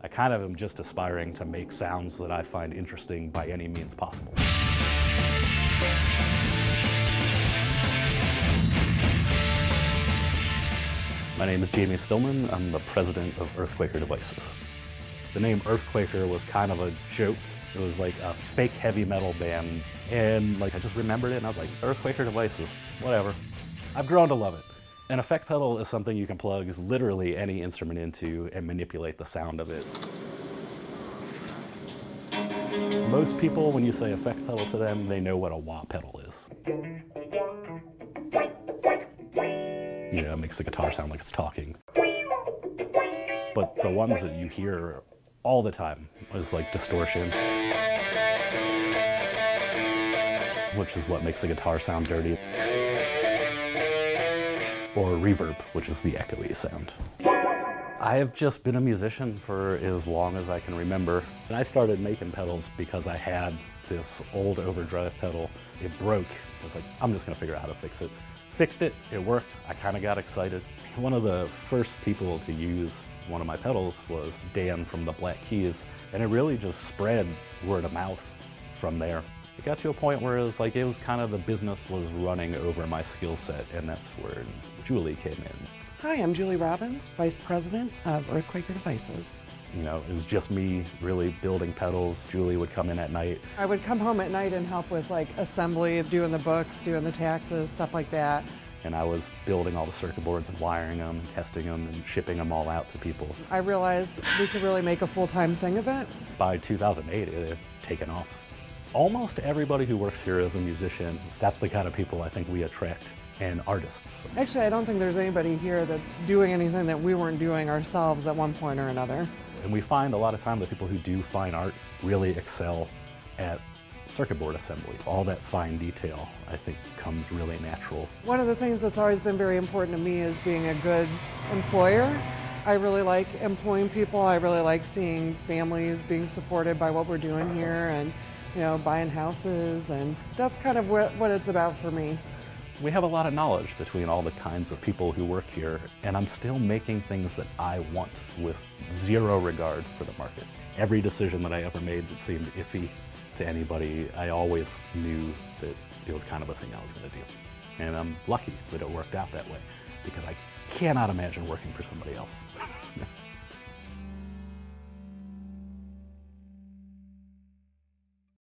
I kind of am just aspiring to make sounds that I find interesting by any means possible. My name is Jamie Stillman. I'm the president of Earthquaker Devices. The name Earthquaker was kind of a joke. It was like a fake heavy metal band, and I just remembered it and I was like, Earthquaker Devices, whatever. I've grown to love it. An effect pedal is something you can plug literally any instrument into and manipulate the sound of it. Most people, when you say effect pedal to them, they know what a wah pedal is. You know, it makes the guitar sound like it's talking. But the ones that you hear all the time is like distortion, which is what makes the guitar sound dirty, or reverb, which is the echoey sound. I have just been a musician for as long as I can remember. And I started making pedals because I had this old overdrive pedal. It broke. I was like, I'm just gonna figure out how to fix it. Fixed it, it worked. I kind of got excited. One of the first people to use one of my pedals was Dan from the Black Keys, and it really just spread word of mouth from there. It got to a point where it was kind of the business was running over my skill set, and that's where Julie came in. Hi, I'm Julie Robbins, Vice President of Earthquaker Devices. You know, it was just me really building pedals. Julie would come in at night. I would come home at night and help with assembly, doing the books, doing the taxes, stuff like that. And I was building all the circuit boards and wiring them, and testing them, and shipping them all out to people. I realized we could really make a full-time thing of it. By 2008, it has taken off. Almost everybody who works here is a musician. That's the kind of people I think we attract, and artists. Actually, I don't think there's anybody here that's doing anything that we weren't doing ourselves at one point or another. And we find a lot of time that people who do fine art really excel at circuit board assembly. All that fine detail, I think, comes really natural. One of the things that's always been very important to me is being a good employer. I really like employing people. I really like seeing families being supported by what we're doing here, and buying houses, and that's kind of what it's about for me. We have a lot of knowledge between all the kinds of people who work here, and I'm still making things that I want with zero regard for the market. Every decision that I ever made that seemed iffy to anybody, I always knew that it was kind of a thing I was going to do. And I'm lucky that it worked out that way, because I cannot imagine working for somebody else.